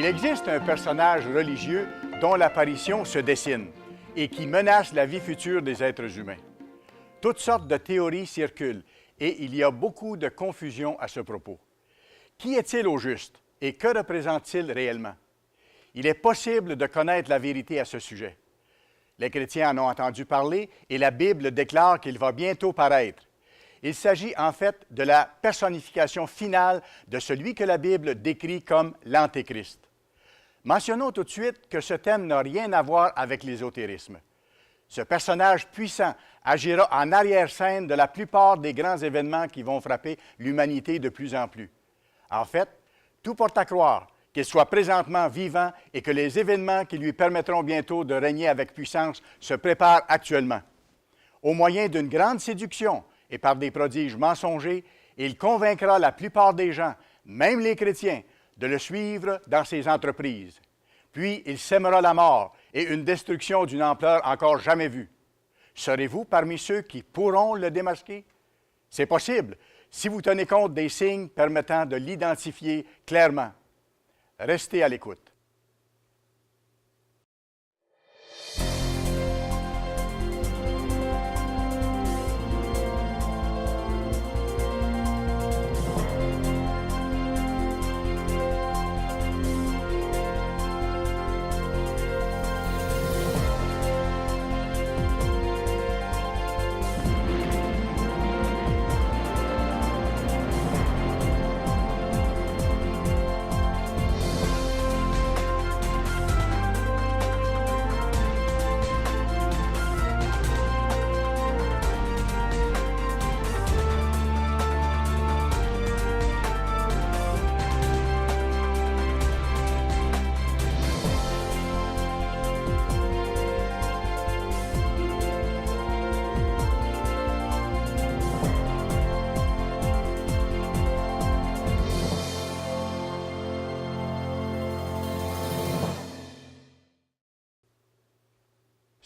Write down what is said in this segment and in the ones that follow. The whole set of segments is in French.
Il existe un personnage religieux dont l'apparition se dessine et qui menace la vie future des êtres humains. Toutes sortes de théories circulent et il y a beaucoup de confusion à ce propos. Qui est-il au juste et que représente-t-il réellement? Il est possible de connaître la vérité à ce sujet. Les chrétiens en ont entendu parler et la Bible déclare qu'il va bientôt paraître. Il s'agit en fait de la personnification finale de celui que la Bible décrit comme l'Antéchrist. Mentionnons tout de suite que ce thème n'a rien à voir avec l'ésotérisme. Ce personnage puissant agira en arrière-scène de la plupart des grands événements qui vont frapper l'humanité de plus en plus. En fait, tout porte à croire qu'il soit présentement vivant et que les événements qui lui permettront bientôt de régner avec puissance se préparent actuellement. Au moyen d'une grande séduction et par des prodiges mensongers, il convaincra la plupart des gens, même les chrétiens, de le suivre dans ses entreprises. Puis il sèmera la mort et une destruction d'une ampleur encore jamais vue. Serez-vous parmi ceux qui pourront le démasquer? C'est possible, si vous tenez compte des signes permettant de l'identifier clairement. Restez à l'écoute.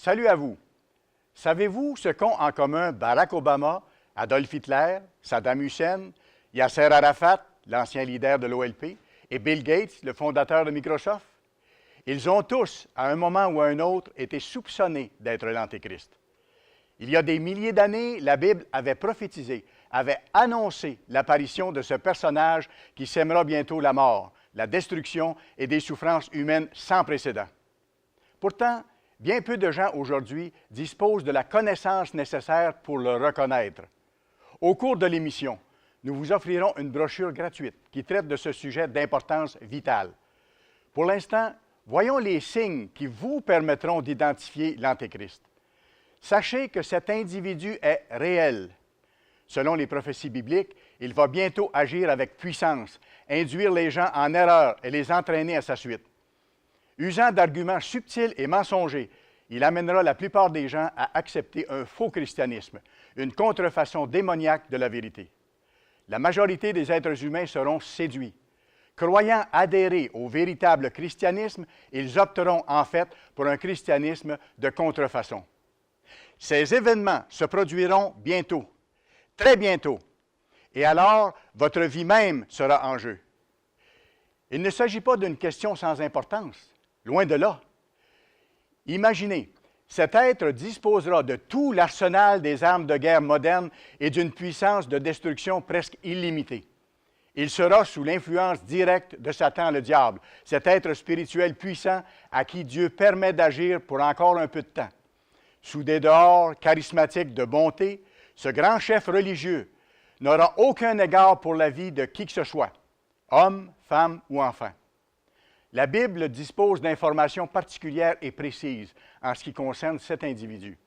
Salut à vous. Savez-vous ce qu'ont en commun Barack Obama, Adolf Hitler, Saddam Hussein, Yasser Arafat, l'ancien leader de l'OLP, et Bill Gates, le fondateur de Microsoft? Ils ont tous, à un moment ou à un autre, été soupçonnés d'être l'Antéchrist. Il y a des milliers d'années, la Bible avait prophétisé, avait annoncé l'apparition de ce personnage qui sèmera bientôt la mort, la destruction et des souffrances humaines sans précédent. Pourtant, bien peu de gens aujourd'hui disposent de la connaissance nécessaire pour le reconnaître. Au cours de l'émission, nous vous offrirons une brochure gratuite qui traite de ce sujet d'importance vitale. Pour l'instant, voyons les signes qui vous permettront d'identifier l'Antéchrist. Sachez que cet individu est réel. Selon les prophéties bibliques, il va bientôt agir avec puissance, induire les gens en erreur et les entraîner à sa suite. Usant d'arguments subtils et mensongers, il amènera la plupart des gens à accepter un faux christianisme, une contrefaçon démoniaque de la vérité. La majorité des êtres humains seront séduits. Croyant adhérer au véritable christianisme, ils opteront en fait pour un christianisme de contrefaçon. Ces événements se produiront bientôt, très bientôt, et alors votre vie même sera en jeu. Il ne s'agit pas d'une question sans importance. Loin de là. Imaginez, cet être disposera de tout l'arsenal des armes de guerre modernes et d'une puissance de destruction presque illimitée. Il sera sous l'influence directe de Satan le diable, cet être spirituel puissant à qui Dieu permet d'agir pour encore un peu de temps. Sous des dehors charismatiques de bonté, ce grand chef religieux n'aura aucun égard pour la vie de qui que ce soit, homme, femme ou enfant. La Bible dispose d'informations particulières et précises en ce qui concerne cet individu.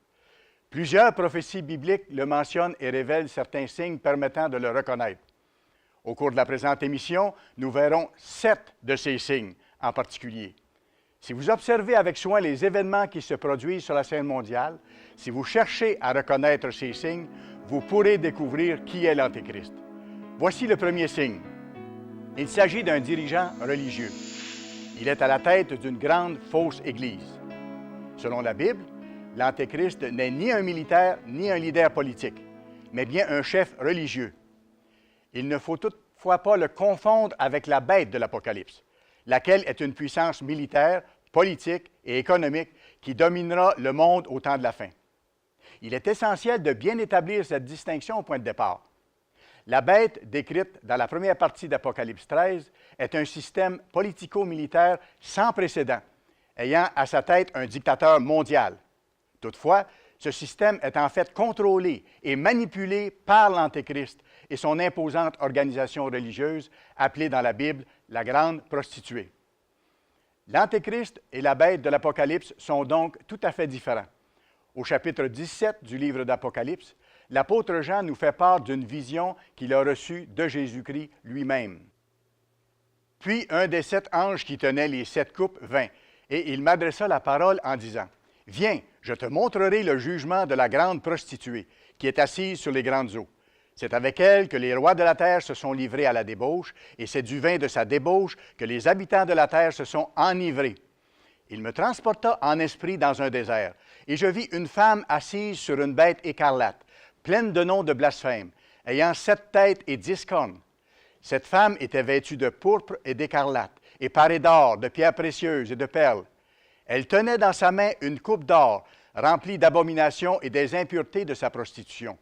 Plusieurs prophéties bibliques le mentionnent et révèlent certains signes permettant de le reconnaître. Au cours de la présente émission, nous verrons 7 de ces signes en particulier. Si vous observez avec soin les événements qui se produisent sur la scène mondiale, si vous cherchez à reconnaître ces signes, vous pourrez découvrir qui est l'Antéchrist. Voici le premier signe. Il s'agit d'un dirigeant religieux. Il est à la tête d'une grande fausse Église. Selon la Bible, l'Antéchrist n'est ni un militaire ni un leader politique, mais bien un chef religieux. Il ne faut toutefois pas le confondre avec la bête de l'Apocalypse. laquelle est une puissance militaire, politique et économique qui dominera le monde au temps de la fin. Il est essentiel de bien établir cette distinction au point de départ. La bête décrite dans la première partie d'Apocalypse 13 est un système politico-militaire sans précédent, ayant à sa tête un dictateur mondial. Toutefois, ce système est en fait contrôlé et manipulé par l'Antéchrist et son imposante organisation religieuse appelée dans la Bible la Grande Prostituée. L'Antéchrist et la bête de l'Apocalypse sont donc tout à fait différents. Au chapitre 17 du livre d'Apocalypse, l'apôtre Jean nous fait part d'une vision qu'il a reçue de Jésus-Christ lui-même. Puis un des 7 anges qui tenaient les 7 coupes vint, et il m'adressa la parole en disant, « Viens, je te montrerai le jugement de la grande prostituée, qui est assise sur les grandes eaux. C'est avec elle que les rois de la terre se sont livrés à la débauche, et c'est du vin de sa débauche que les habitants de la terre se sont enivrés. Il me transporta en esprit dans un désert, et je vis une femme assise sur une bête écarlate, pleine de noms de blasphème, ayant 7 têtes et 10 cornes. Cette femme était vêtue de pourpre et d'écarlate, et parée d'or, de pierres précieuses et de perles. Elle tenait dans sa main une coupe d'or, remplie d'abominations et des impuretés de sa prostitution.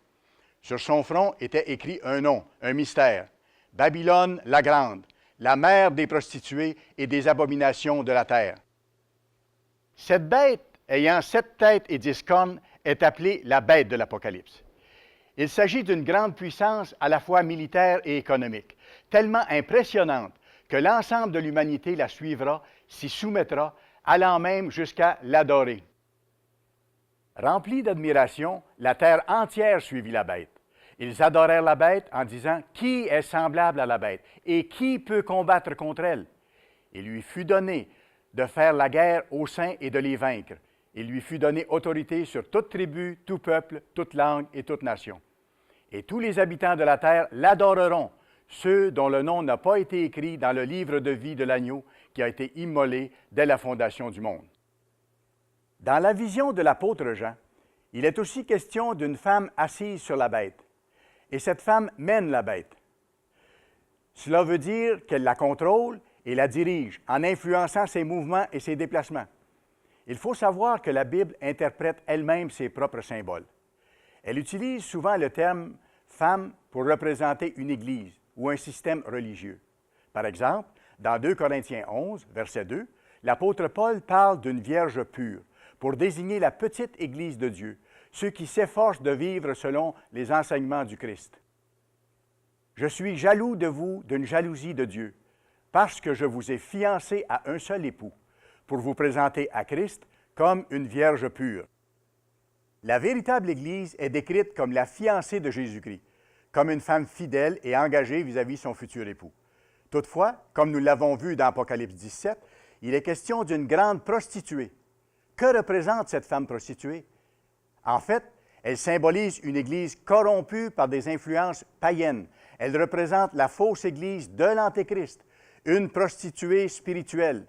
Sur son front était écrit un nom, un mystère, Babylone la grande, la mère des prostituées et des abominations de la terre. Cette bête, ayant 7 têtes et 10 cornes, est appelée la bête de l'Apocalypse. Il s'agit d'une grande puissance à la fois militaire et économique, tellement impressionnante que l'ensemble de l'humanité la suivra, s'y soumettra, allant même jusqu'à l'adorer. Remplis d'admiration, la terre entière suivit la bête. Ils adorèrent la bête en disant « Qui est semblable à la bête et qui peut combattre contre elle? » Il lui fut donné de faire la guerre aux saints et de les vaincre. Il lui fut donné autorité sur toute tribu, tout peuple, toute langue et toute nation. Et tous les habitants de la terre l'adoreront, ceux dont le nom n'a pas été écrit dans le livre de vie de l'agneau qui a été immolé dès la fondation du monde. Dans la vision de l'apôtre Jean, il est aussi question d'une femme assise sur la bête. Et cette femme mène la bête. Cela veut dire qu'elle la contrôle et la dirige en influençant ses mouvements et ses déplacements. Il faut savoir que la Bible interprète elle-même ses propres symboles. Elle utilise souvent le terme « femme » pour représenter une église ou un système religieux. Par exemple, dans 2 Corinthiens 11, verset 2, l'apôtre Paul parle d'une vierge pure pour désigner la petite Église de Dieu, ceux qui s'efforcent de vivre selon les enseignements du Christ. « Je suis jaloux de vous d'une jalousie de Dieu, parce que je vous ai fiancés à un seul époux, pour vous présenter à Christ comme une vierge pure. » La véritable Église est décrite comme la fiancée de Jésus-Christ, comme une femme fidèle et engagée vis-à-vis son futur époux. Toutefois, comme nous l'avons vu dans Apocalypse 17, il est question d'une grande prostituée. Que représente cette femme prostituée? En fait, elle symbolise une Église corrompue par des influences païennes. Elle représente la fausse Église de l'Antéchrist, une prostituée spirituelle.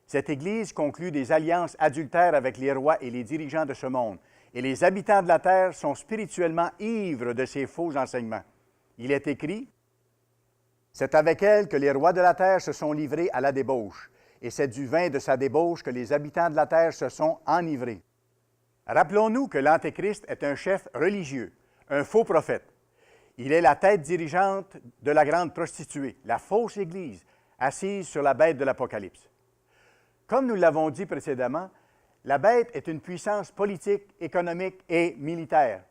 Cette Église conclut des alliances adultères avec les rois et les dirigeants de ce monde, et les habitants de la terre sont spirituellement ivres de ces faux enseignements. Il est écrit, « C'est avec elle que les rois de la terre se sont livrés à la débauche, et c'est du vin de sa débauche que les habitants de la terre se sont enivrés. » Rappelons-nous que l'Antéchrist est un chef religieux, un faux prophète. Il est la tête dirigeante de la grande prostituée, la fausse Église, assise sur la bête de l'Apocalypse. Comme nous l'avons dit précédemment, la bête est une puissance politique, économique et militaire.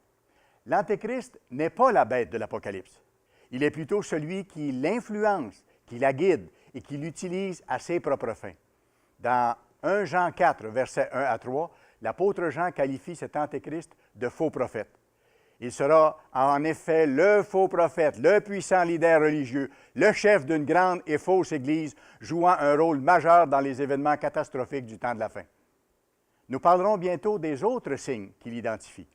L'Antéchrist n'est pas la bête de l'Apocalypse. Il est plutôt celui qui l'influence, qui la guide et qui l'utilise à ses propres fins. Dans 1 Jean 4, versets 1 à 3, l'apôtre Jean qualifie cet Antéchrist de faux prophète. Il sera en effet le faux prophète, le puissant leader religieux, le chef d'une grande et fausse Église, jouant un rôle majeur dans les événements catastrophiques du temps de la fin. Nous parlerons bientôt des autres signes qui l'identifient.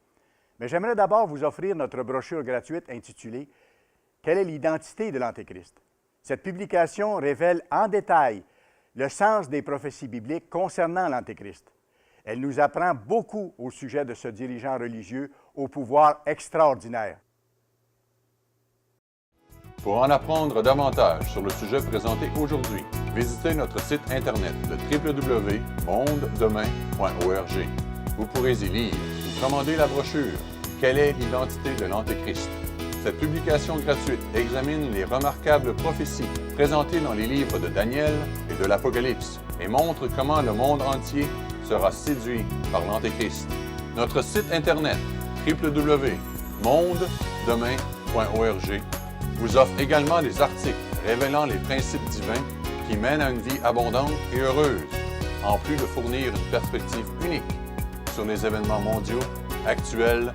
Mais j'aimerais d'abord vous offrir notre brochure gratuite intitulée « Quelle est l'identité de l'Antéchrist ?» Cette publication révèle en détail le sens des prophéties bibliques concernant l'Antéchrist. Elle nous apprend beaucoup au sujet de ce dirigeant religieux au pouvoir extraordinaire. Pour en apprendre davantage sur le sujet présenté aujourd'hui, visitez notre site Internet de www.mondedemain.org. Vous pourrez y lire ou commander la brochure « Quelle est l'identité de l'Antéchrist ». Cette publication gratuite examine les remarquables prophéties présentées dans les livres de Daniel et de l'Apocalypse et montre comment le monde entier sera séduit par l'Antéchrist. Notre site Internet www.mondedemain.org vous offre également des articles révélant les principes divins qui mènent à une vie abondante et heureuse, en plus de fournir une perspective unique sur les événements mondiaux, actuels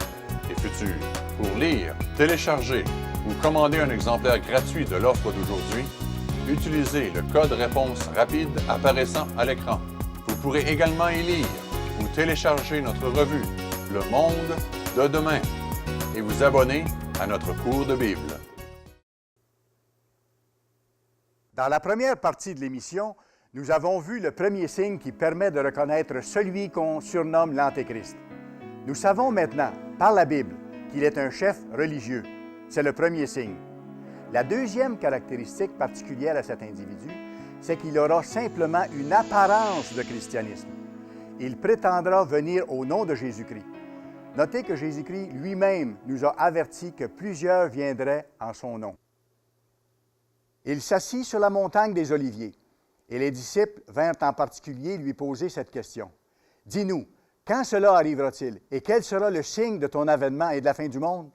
et futurs. Pour lire, télécharger ou commander un exemplaire gratuit de l'offre d'aujourd'hui, utilisez le code réponse rapide apparaissant à l'écran. Vous pourrez également y lire ou télécharger notre revue « Le Monde de demain » et vous abonner à notre cours de Bible. Dans la première partie de l'émission, nous avons vu le premier signe qui permet de reconnaître celui qu'on surnomme l'Antéchrist. Nous savons maintenant, par la Bible, qu'il est un chef religieux. C'est le premier signe. La deuxième caractéristique particulière à cet individu, c'est qu'il aura simplement une apparence de christianisme. Il prétendra venir au nom de Jésus-Christ. Notez que Jésus-Christ lui-même nous a averti que plusieurs viendraient en son nom. Il s'assit sur la montagne des Oliviers, et les disciples vinrent en particulier lui poser cette question. « Dis-nous, quand cela arrivera-t-il, et quel sera le signe de ton avènement et de la fin du monde? »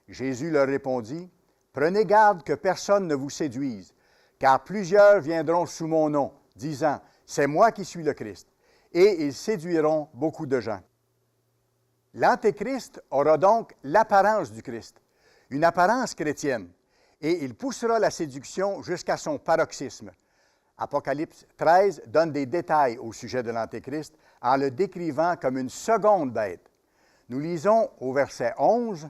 Jésus leur répondit, « Prenez garde que personne ne vous séduise, car plusieurs viendront sous mon nom, disant, « C'est moi qui suis le Christ. » Et ils séduiront beaucoup de gens. L'Antéchrist aura donc l'apparence du Christ, une apparence chrétienne, et il poussera la séduction jusqu'à son paroxysme. Apocalypse 13 donne des détails au sujet de l'Antéchrist en le décrivant comme une seconde bête. Nous lisons au verset 11,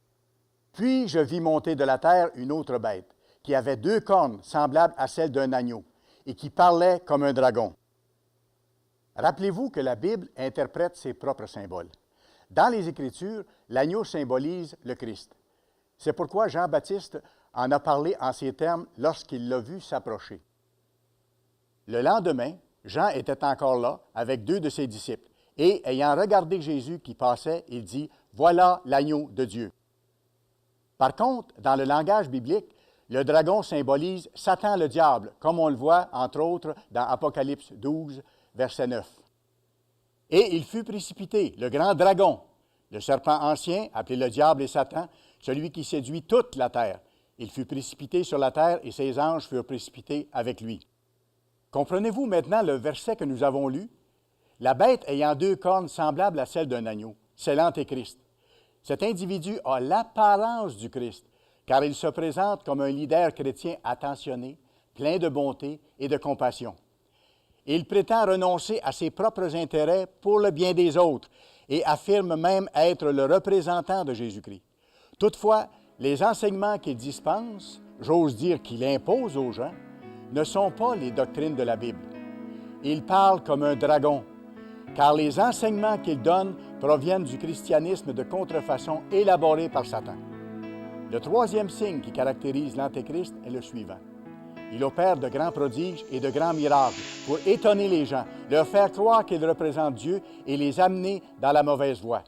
« Puis je vis monter de la terre une autre bête, qui avait 2 cornes semblables à celles d'un agneau, et qui parlait comme un dragon. » Rappelez-vous que la Bible interprète ses propres symboles. Dans les Écritures, l'agneau symbolise le Christ. C'est pourquoi Jean-Baptiste en a parlé en ces termes lorsqu'il l'a vu s'approcher. Le lendemain, Jean était encore là avec 2 de ses disciples, et ayant regardé Jésus qui passait, il dit, « Voilà l'agneau de Dieu. » Par contre, dans le langage biblique, le dragon symbolise Satan le diable, comme on le voit, entre autres, dans Apocalypse 12, verset 9. « Et il fut précipité, le grand dragon, le serpent ancien, appelé le diable et Satan, celui qui séduit toute la terre. Il fut précipité sur la terre et ses anges furent précipités avec lui. » Comprenez-vous maintenant le verset que nous avons lu? La bête ayant 2 cornes semblables à celles d'un agneau, c'est l'Antéchrist. Cet individu a l'apparence du Christ, car il se présente comme un leader chrétien attentionné, plein de bonté et de compassion. Il prétend renoncer à ses propres intérêts pour le bien des autres et affirme même être le représentant de Jésus-Christ. Toutefois, les enseignements qu'il dispense, j'ose dire qu'il impose aux gens, ne sont pas les doctrines de la Bible. Il parle comme un dragon, car les enseignements qu'il donne proviennent du christianisme de contrefaçon élaboré par Satan. Le troisième signe qui caractérise l'Antéchrist est le suivant. Il opère de grands prodiges et de grands miracles pour étonner les gens, leur faire croire qu'il représente Dieu et les amener dans la mauvaise voie.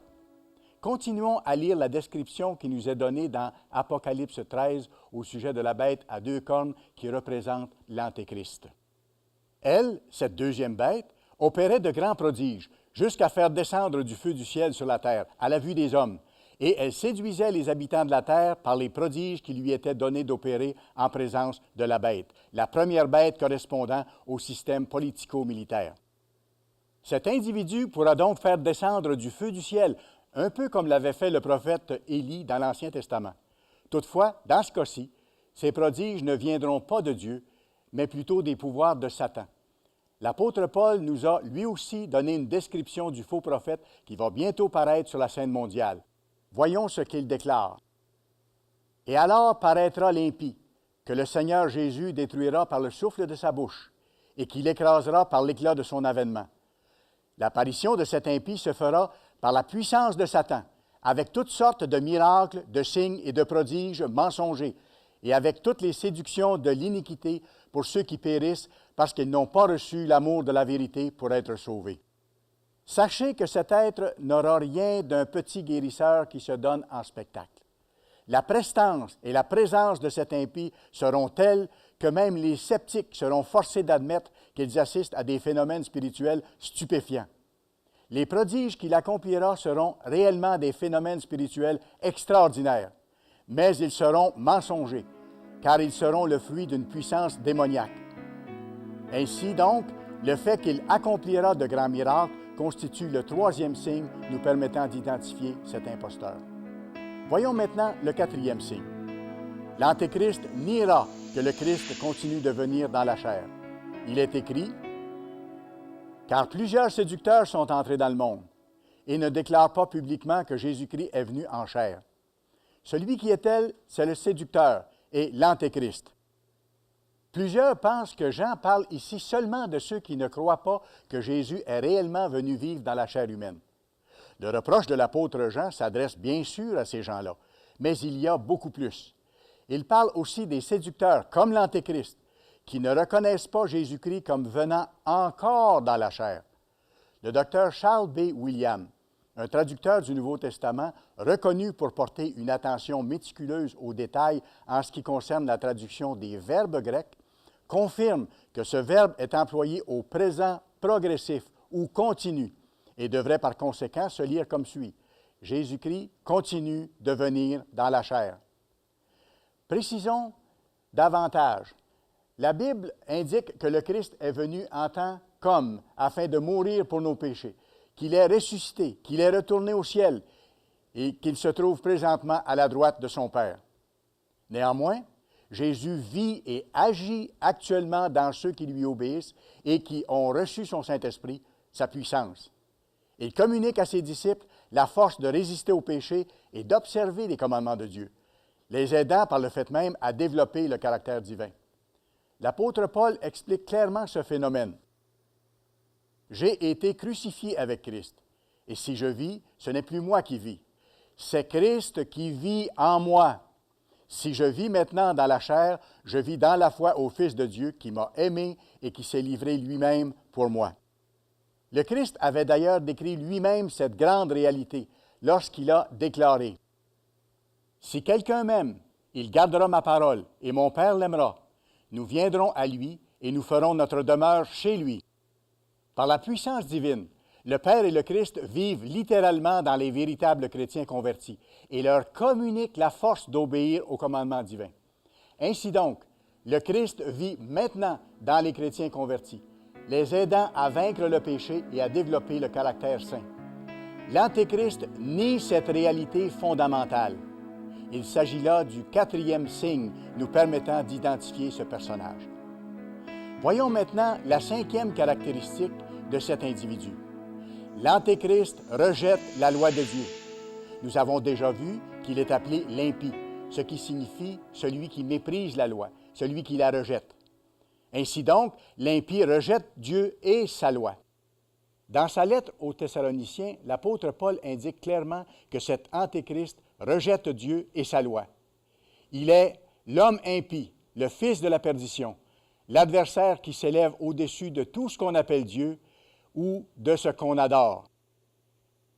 Continuons à lire la description qui nous est donnée dans Apocalypse 13 au sujet de la bête à 2 cornes qui représente l'Antéchrist. Elle, cette deuxième bête, opérait de grands prodiges, jusqu'à faire descendre du feu du ciel sur la terre, à la vue des hommes, et elle séduisait les habitants de la terre par les prodiges qui lui étaient donnés d'opérer en présence de la bête, la première bête correspondant au système politico-militaire. Cet individu pourra donc faire descendre du feu du ciel, un peu comme l'avait fait le prophète Élie dans l'Ancien Testament. Toutefois, dans ce cas-ci, ces prodiges ne viendront pas de Dieu, mais plutôt des pouvoirs de Satan. L'apôtre Paul nous a lui aussi donné une description du faux prophète qui va bientôt paraître sur la scène mondiale. Voyons ce qu'il déclare. « Et alors paraîtra l'impie, que le Seigneur Jésus détruira par le souffle de sa bouche, et qu'il écrasera par l'éclat de son avènement. L'apparition de cet impie se fera par la puissance de Satan, avec toutes sortes de miracles, de signes et de prodiges mensongers, et avec toutes les séductions de l'iniquité pour ceux qui périssent parce qu'ils n'ont pas reçu l'amour de la vérité pour être sauvés. Sachez que cet être n'aura rien d'un petit guérisseur qui se donne en spectacle. La prestance et la présence de cet impie seront telles que même les sceptiques seront forcés d'admettre qu'ils assistent à des phénomènes spirituels stupéfiants. Les prodiges qu'il accomplira seront réellement des phénomènes spirituels extraordinaires, mais ils seront mensongers, car ils seront le fruit d'une puissance démoniaque. Ainsi donc, le fait qu'il accomplira de grands miracles constitue le troisième signe nous permettant d'identifier cet imposteur. Voyons maintenant le quatrième signe. L'Antéchrist niera que le Christ continue de venir dans la chair. Il est écrit, « Car plusieurs séducteurs sont entrés dans le monde et ne déclarent pas publiquement que Jésus-Christ est venu en chair. Celui qui est tel, c'est le séducteur et l'Antéchrist. » Plusieurs pensent que Jean parle ici seulement de ceux qui ne croient pas que Jésus est réellement venu vivre dans la chair humaine. Le reproche de l'apôtre Jean s'adresse bien sûr à ces gens-là, mais il y a beaucoup plus. Il parle aussi des séducteurs, comme l'Antéchrist, qui ne reconnaissent pas Jésus-Christ comme venant encore dans la chair. Le docteur Charles B. Williams, un traducteur du Nouveau Testament reconnu pour porter une attention méticuleuse aux détails en ce qui concerne la traduction des verbes grecs, confirme que ce verbe est employé au présent progressif ou continu et devrait par conséquent se lire comme suit. Jésus-Christ continue de venir dans la chair. Précisons davantage. La Bible indique que le Christ est venu en tant qu'homme afin de mourir pour nos péchés, qu'il est ressuscité, qu'il est retourné au ciel et qu'il se trouve présentement à la droite de son Père. Néanmoins, Jésus vit et agit actuellement dans ceux qui lui obéissent et qui ont reçu son Saint-Esprit, sa puissance. Il communique à ses disciples la force de résister au péché et d'observer les commandements de Dieu, les aidant par le fait même à développer le caractère divin. L'apôtre Paul explique clairement ce phénomène. « J'ai été crucifié avec Christ, et si je vis, ce n'est plus moi qui vis, c'est Christ qui vit en moi. Si je vis maintenant dans la chair, je vis dans la foi au Fils de Dieu qui m'a aimé et qui s'est livré lui-même pour moi. » Le Christ avait d'ailleurs décrit lui-même cette grande réalité lorsqu'il a déclaré « Si quelqu'un m'aime, il gardera ma parole, et mon Père l'aimera. Nous viendrons à lui, et nous ferons notre demeure chez lui. » Par la puissance divine, le Père et le Christ vivent littéralement dans les véritables chrétiens convertis et leur communiquent la force d'obéir aux commandements divins. Ainsi donc, le Christ vit maintenant dans les chrétiens convertis, les aidant à vaincre le péché et à développer le caractère saint. L'Antéchrist nie cette réalité fondamentale. Il s'agit là du quatrième signe nous permettant d'identifier ce personnage. Voyons maintenant la cinquième caractéristique de cet individu. L'Antéchrist rejette la loi de Dieu. Nous avons déjà vu qu'il est appelé l'impie, ce qui signifie celui qui méprise la loi, celui qui la rejette. Ainsi donc, l'impie rejette Dieu et sa loi. Dans sa lettre aux Thessaloniciens, l'apôtre Paul indique clairement que cet Antéchrist rejette Dieu et sa loi. Il est l'homme impie, le fils de la perdition, l'adversaire qui s'élève au-dessus de tout ce qu'on appelle Dieu ou de ce qu'on adore.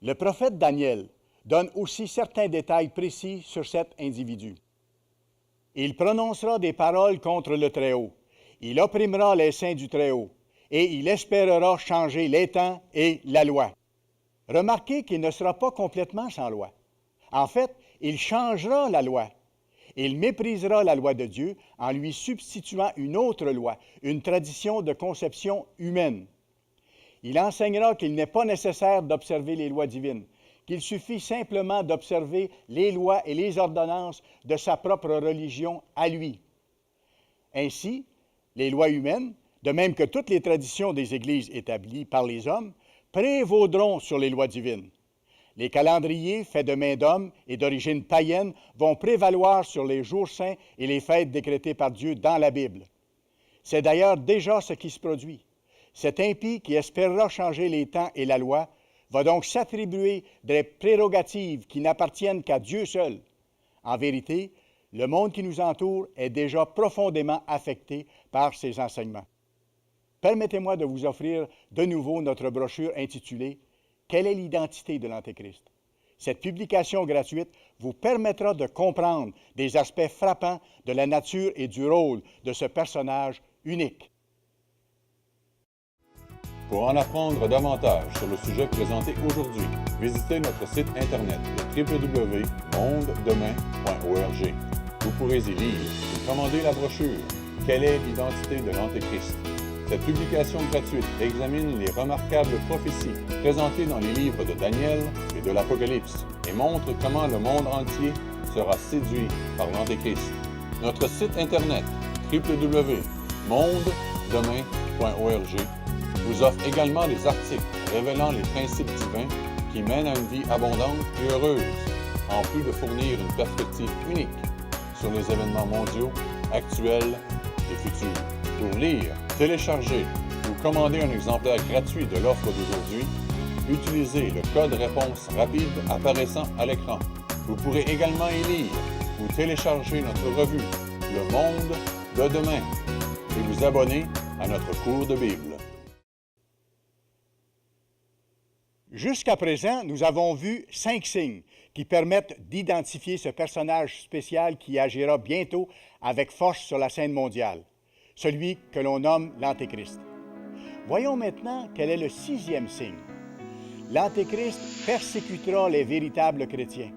Le prophète Daniel donne aussi certains détails précis sur cet individu. Il prononcera des paroles contre le Très-Haut. Il opprimera les saints du Très-Haut et il espérera changer les temps et la loi. Remarquez qu'il ne sera pas complètement sans loi. En fait, il changera la loi. Il méprisera la loi de Dieu en lui substituant une autre loi, une tradition de conception humaine. Il enseignera qu'il n'est pas nécessaire d'observer les lois divines, qu'il suffit simplement d'observer les lois et les ordonnances de sa propre religion à lui. Ainsi, les lois humaines, de même que toutes les traditions des Églises établies par les hommes, prévaudront sur les lois divines. Les calendriers faits de main d'homme et d'origine païenne vont prévaloir sur les jours saints et les fêtes décrétées par Dieu dans la Bible. C'est d'ailleurs déjà ce qui se produit. Cet impie qui espérera changer les temps et la loi va donc s'attribuer des prérogatives qui n'appartiennent qu'à Dieu seul. En vérité, Le monde qui nous entoure est déjà profondément affecté par ces enseignements. Permettez-moi de vous offrir de nouveau notre brochure intitulée « Quelle est l'identité de l'Antéchrist ?» Cette publication gratuite vous permettra de comprendre des aspects frappants de la nature et du rôle de ce personnage unique. Pour en apprendre davantage sur le sujet présenté aujourd'hui, visitez notre site internet www.mondedemain.org. Vous pourrez y lire ou commander la brochure « Quelle est l'identité de l'Antéchrist ?» Cette publication gratuite examine les remarquables prophéties présentées dans les livres de Daniel et de l'Apocalypse et montre comment le monde entier sera séduit par l'Antéchrist. Notre site internet www.mondedemain.org vous offre également des articles révélant les principes divins qui mènent à une vie abondante et heureuse, en plus de fournir une perspective unique sur les événements mondiaux, actuels et futurs. Pour lire, télécharger ou commander un exemplaire gratuit de l'offre d'aujourd'hui, utilisez le code réponse rapide apparaissant à l'écran. Vous pourrez également y lire ou télécharger notre revue Le Monde de demain et vous abonner à notre cours de Bible. Jusqu'à présent, nous avons vu 5 signes qui permettent d'identifier ce personnage spécial qui agira bientôt avec force sur la scène mondiale, celui que l'on nomme l'Antéchrist. Voyons maintenant quel est le 6e signe. L'Antéchrist persécutera les véritables chrétiens.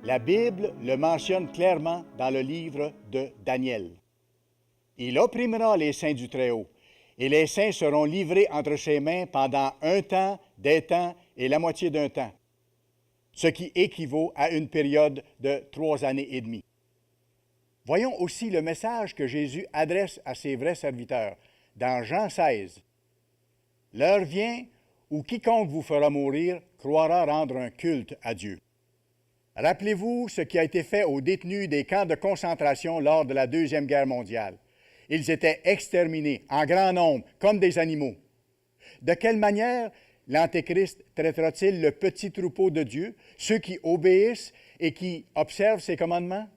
La Bible le mentionne clairement dans le livre de Daniel. Il opprimera les saints du Très-Haut, et les saints seront livrés entre ses mains pendant un temps, des temps et la moitié d'un temps, ce qui équivaut à une période de 3 années et demie. Voyons aussi le message que Jésus adresse à ses vrais serviteurs dans Jean 16. « L'heure vient où quiconque vous fera mourir croira rendre un culte à Dieu. » Rappelez-vous ce qui a été fait aux détenus des camps de concentration lors de la Deuxième Guerre mondiale. Ils étaient exterminés en grand nombre, comme des animaux. De quelle manière l'Antéchrist traitera-t-il le petit troupeau de Dieu, ceux qui obéissent et qui observent ses commandements?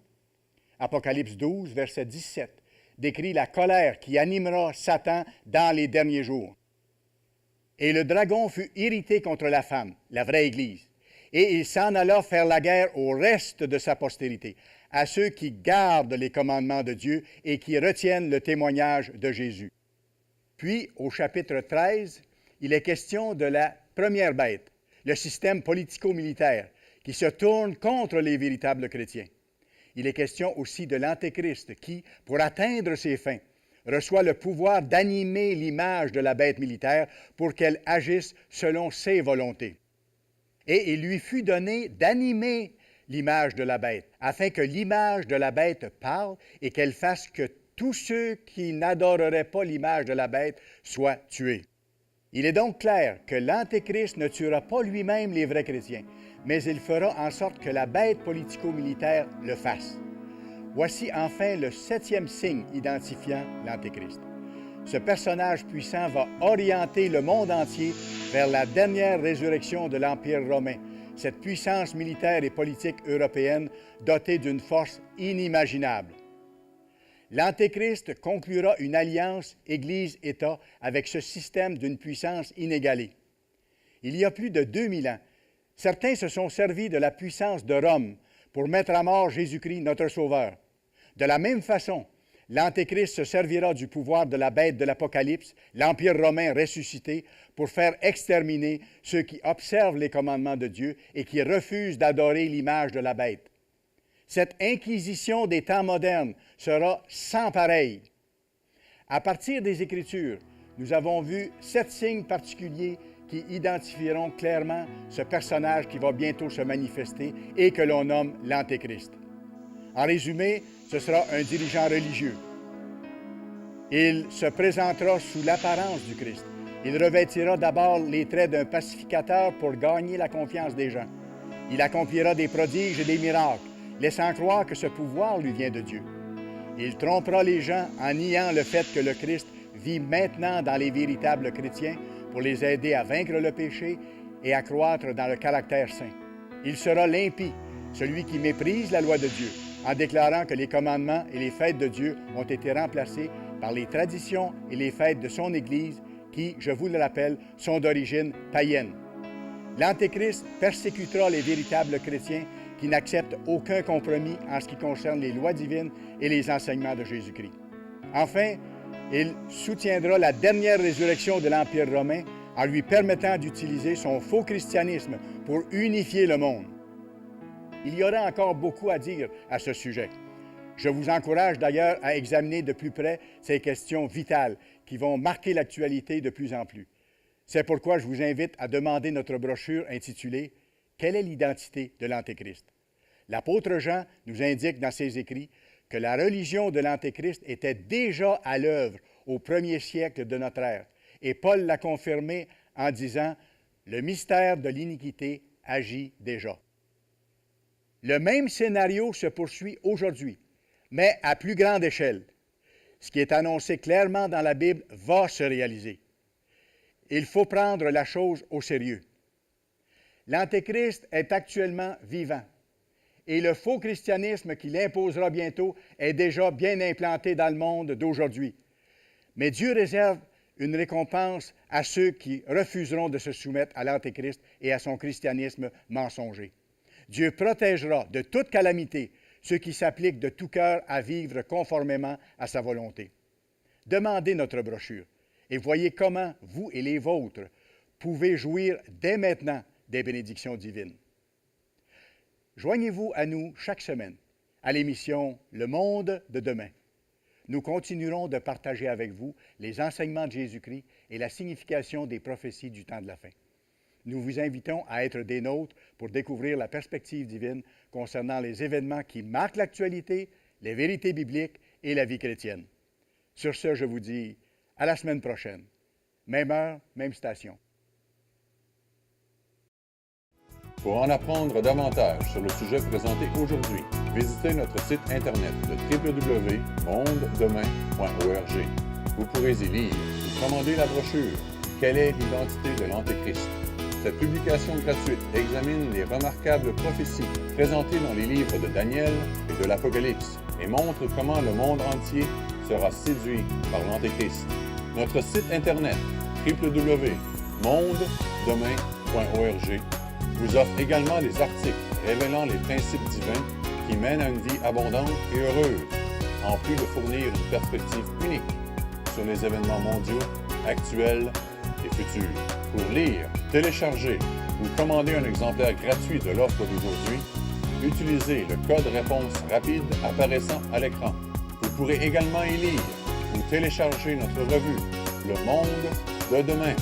Apocalypse 12, verset 17, décrit la colère qui animera Satan dans les derniers jours. Et le dragon fut irrité contre la femme, la vraie Église, et il s'en alla faire la guerre au reste de sa postérité, à ceux qui gardent les commandements de Dieu et qui retiennent le témoignage de Jésus. Puis, au chapitre 13, il est question de la première bête, le système politico-militaire, qui se tourne contre les véritables chrétiens. Il est question aussi de l'Antéchrist qui, pour atteindre ses fins, reçoit le pouvoir d'animer l'image de la bête militaire pour qu'elle agisse selon ses volontés. Et il lui fut donné d'animer l'image de la bête, afin que l'image de la bête parle et qu'elle fasse que tous ceux qui n'adoreraient pas l'image de la bête soient tués. Il est donc clair que l'Antéchrist ne tuera pas lui-même les vrais chrétiens, mais il fera en sorte que la bête politico-militaire le fasse. Voici enfin le 7e signe identifiant l'Antéchrist. Ce personnage puissant va orienter le monde entier vers la dernière résurrection de l'Empire romain, cette puissance militaire et politique européenne dotée d'une force inimaginable. L'Antéchrist conclura une alliance Église-État avec ce système d'une puissance inégalée. Il y a plus de 2000 ans, certains se sont servis de la puissance de Rome pour mettre à mort Jésus-Christ, notre Sauveur. De la même façon, l'Antéchrist se servira du pouvoir de la bête de l'Apocalypse, l'Empire romain ressuscité, pour faire exterminer ceux qui observent les commandements de Dieu et qui refusent d'adorer l'image de la bête. Cette inquisition des temps modernes sera sans pareil. À partir des Écritures, nous avons vu 7 signes particuliers qui identifieront clairement ce personnage qui va bientôt se manifester et que l'on nomme l'Antéchrist. En résumé, ce sera un dirigeant religieux. Il se présentera sous l'apparence du Christ. Il revêtira d'abord les traits d'un pacificateur pour gagner la confiance des gens. Il accomplira des prodiges et des miracles, laissant croire que ce pouvoir lui vient de Dieu. Il trompera les gens en niant le fait que le Christ vit maintenant dans les véritables chrétiens pour les aider à vaincre le péché et à croître dans le caractère saint. Il sera l'impie, celui qui méprise la loi de Dieu, en déclarant que les commandements et les fêtes de Dieu ont été remplacés par les traditions et les fêtes de son Église qui, je vous le rappelle, sont d'origine païenne. L'Antéchrist persécutera les véritables chrétiens qui n'acceptent aucun compromis en ce qui concerne les lois divines et les enseignements de Jésus-Christ. Enfin, il soutiendra la dernière résurrection de l'Empire romain en lui permettant d'utiliser son faux christianisme pour unifier le monde. Il y aura encore beaucoup à dire à ce sujet. Je vous encourage d'ailleurs à examiner de plus près ces questions vitales qui vont marquer l'actualité de plus en plus. C'est pourquoi je vous invite à demander notre brochure intitulée « Quelle est l'identité de l'Antéchrist ?» L'apôtre Jean nous indique dans ses écrits que la religion de l'Antéchrist était déjà à l'œuvre au premier siècle de notre ère. Et Paul l'a confirmé en disant « Le mystère de l'iniquité agit déjà ». Le même scénario se poursuit aujourd'hui, mais à plus grande échelle. Ce qui est annoncé clairement dans la Bible va se réaliser. Il faut prendre la chose au sérieux. L'Antéchrist est actuellement vivant et le faux christianisme qu'il imposera bientôt est déjà bien implanté dans le monde d'aujourd'hui. Mais Dieu réserve une récompense à ceux qui refuseront de se soumettre à l'Antéchrist et à son christianisme mensonger. Dieu protégera de toute calamité ceux qui s'appliquent de tout cœur à vivre conformément à sa volonté. Demandez notre brochure et voyez comment vous et les vôtres pouvez jouir dès maintenant des bénédictions divines. Joignez-vous à nous chaque semaine à l'émission Le Monde de demain. Nous continuerons de partager avec vous les enseignements de Jésus-Christ et la signification des prophéties du temps de la fin. Nous vous invitons à être des nôtres pour découvrir la perspective divine concernant les événements qui marquent l'actualité, les vérités bibliques et la vie chrétienne. Sur ce, je vous dis à la semaine prochaine. Même heure, même station. Pour en apprendre davantage sur le sujet présenté aujourd'hui, visitez notre site internet de www.mondedemain.org. Vous pourrez y lire ou commander la brochure « Quelle est l'identité de l'Antéchrist ?» Cette publication gratuite examine les remarquables prophéties présentées dans les livres de Daniel et de l'Apocalypse et montre comment le monde entier sera séduit par l'Antéchrist. Notre site internet www.mondedemain.org vous offre également des articles révélant les principes divins qui mènent à une vie abondante et heureuse, en plus de fournir une perspective unique sur les événements mondiaux, actuels et futurs. Pour lire, télécharger ou commander un exemplaire gratuit de l'offre d'aujourd'hui, utilisez le code réponse rapide apparaissant à l'écran. Vous pourrez également y lire ou télécharger notre revue Le Monde de demain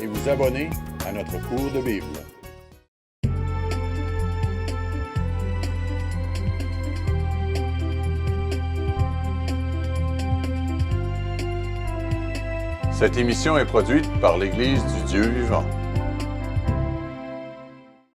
et vous abonner à notre cours de Bible. Cette émission est produite par l'Église du Dieu vivant.